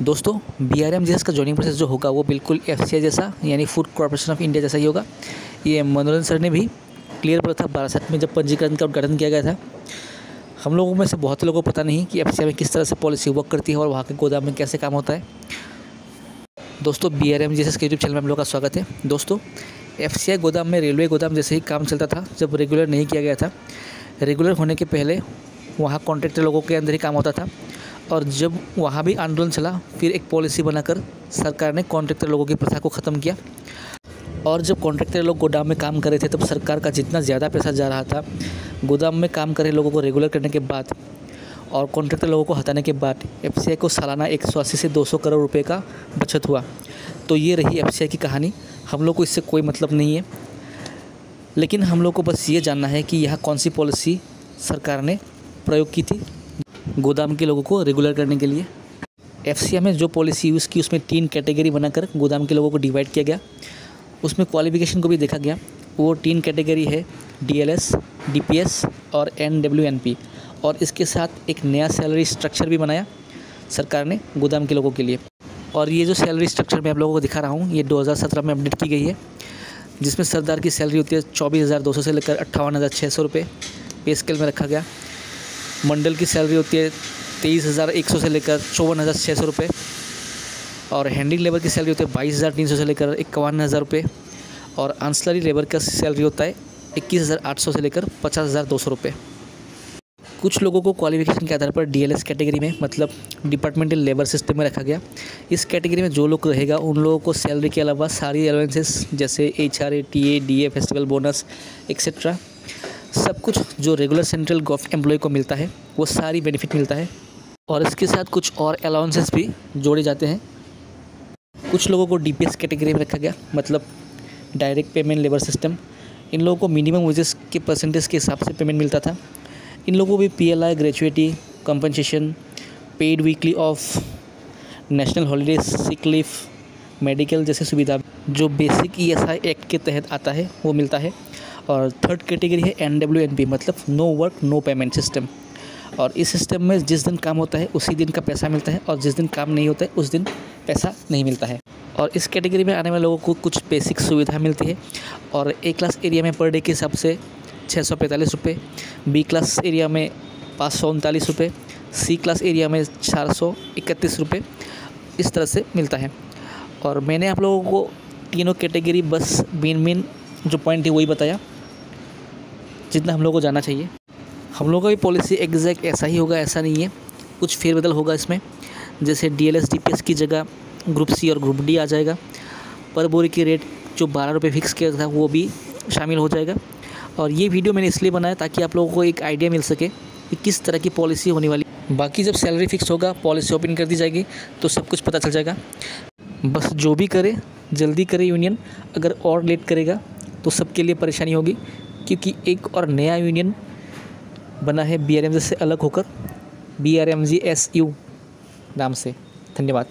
दोस्तों BRMGS का joining process जो होगा वो बिल्कुल FCI जैसा यानी फूड कॉर्पोरेशन ऑफ इंडिया जैसा ही होगा। ये मनोरंजन सर ने भी क्लियर बोला था बारासात में जब पंजीकरण का उद्घाटन किया गया था। हम लोगों में से बहुत लोगों को पता नहीं कि FCI में किस तरह से पॉलिसी वर्क करती है और वहाँ के गोदाम में कैसे काम होता है। दोस्तों BRMGS के यूट्यूब चैनल में हम लोग का स्वागत है। दोस्तों FCI गोदाम में रेलवे गोदाम जैसे ही काम चलता था जब रेगुलर नहीं किया गया था। रेगुलर होने के पहले वहाँ कॉन्ट्रैक्टर लोगों के अंदर ही काम होता था और जब वहाँ भी आंदोलन चला फिर एक पॉलिसी बनाकर सरकार ने कॉन्ट्रैक्टर लोगों की प्रथा को ख़त्म किया। और जब कॉन्ट्रैक्टर लोग गोदाम में काम कर रहे थे तब सरकार का जितना ज़्यादा पैसा जा रहा था गोदाम में काम कर रहे लोगों को रेगुलर करने के बाद और कॉन्ट्रैक्टर लोगों को हटाने के बाद FCI को सालाना 180 से 200 करोड़ रुपए का बचत हुआ। तो ये रही FCI की कहानी। हम लोग को इससे कोई मतलब नहीं है, लेकिन हम लोग को बस ये जानना है कि यह कौन सी पॉलिसी सरकार ने प्रयोग की थी गोदाम के लोगों को रेगुलर करने के लिए। FCI में जो पॉलिसी यूज़ की उसमें 3 कैटेगरी बनाकर गोदाम के लोगों को डिवाइड किया गया। उसमें क्वालिफिकेशन को भी देखा गया। वो 3 कैटेगरी है DLS, DPS और NWNP। और इसके साथ एक नया सैलरी स्ट्रक्चर भी बनाया सरकार ने गोदाम के लोगों के लिए। और ये जो सैलरी स्ट्रक्चर मैं आप लोगों को दिखा रहा हूँ ये 2017 में अपडेट की गई है, जिसमें सरदार की सैलरी होती है 24,200 से लेकर 58,600 रुपये पे स्केल में रखा गया। मंडल की सैलरी होती है 23,100 से लेकर 54,600 रुपये और हैंडिंग लेबर की सैलरी होती है 22,300 से लेकर 51,000 रुपये और आंसलरी लेबर का सैलरी होता है 21,800 से लेकर 50,200 रुपये। कुछ लोगों को क्वालिफिकेशन के आधार पर DLS कैटेगरी में मतलब डिपार्टमेंटल लेबर सिस्टम में रखा गया। इस कैटेगरी में जो लोग रहेगा उन लोगों को सैलरी के अलावा सारी अलाउंसेस जैसे HRA, TA, DA, festival bonus etcetera सब कुछ जो रेगुलर सेंट्रल गवर्नमेंट एम्प्लॉय को मिलता है वो सारी बेनिफिट मिलता है। और इसके साथ कुछ और अलाउंसेस भी जोड़े जाते हैं। कुछ लोगों को DPS कैटेगरी में रखा गया मतलब डायरेक्ट पेमेंट लेबर सिस्टम। इन लोगों को मिनिमम वेजेस के परसेंटेज के हिसाब से पेमेंट मिलता था। इन लोगों को भी PLI, gratuity, compensation, paid weekly off, national holidays, sick leave, medical जैसे सुविधा जो बेसिक ESI एक्ट के तहत आता है वो मिलता है। और थर्ड कैटेगरी है NWNP मतलब no work no payment system. और इस सिस्टम में जिस दिन काम होता है उसी दिन का पैसा मिलता है और जिस दिन काम नहीं होता है उस दिन पैसा नहीं मिलता है। और इस कैटेगरी में आने वाले लोगों को कुछ बेसिक सुविधा मिलती है। और A क्लास एरिया में पर डे के हिसाब से 645 रुपये, B क्लास एरिया में 539 रुपये, C क्लास एरिया में 431 रुपये इस तरह से मिलता है। और मैंने आप लोगों को तीनों कैटेगरी बस मेन जो पॉइंट है वही बताया जितना हम लोगों को जानना चाहिए। हम लोगों का भी पॉलिसी एग्जैक्ट ऐसा ही होगा ऐसा नहीं है, कुछ फेरबदल होगा इसमें। जैसे DLS DPS की जगह ग्रुप C और ग्रुप D आ जाएगा। पर बोरी की रेट जो 12 रुपये फिक्स किया था वो भी शामिल हो जाएगा। और ये वीडियो मैंने इसलिए बनाया ताकि आप लोगों को एक आइडिया मिल सके कि किस तरह की पॉलिसी होने वाली। बाकी जब सैलरी फिक्स होगा पॉलिसी ओपन कर दी जाएगी तो सब कुछ पता चल जाएगा। बस जो भी करे जल्दी करे यूनियन, अगर और लेट करेगा तो सबके लिए परेशानी होगी, क्योंकि एक और नया यूनियन बना है BRMGS से अलग होकर BRMGSU नाम से। धन्यवाद।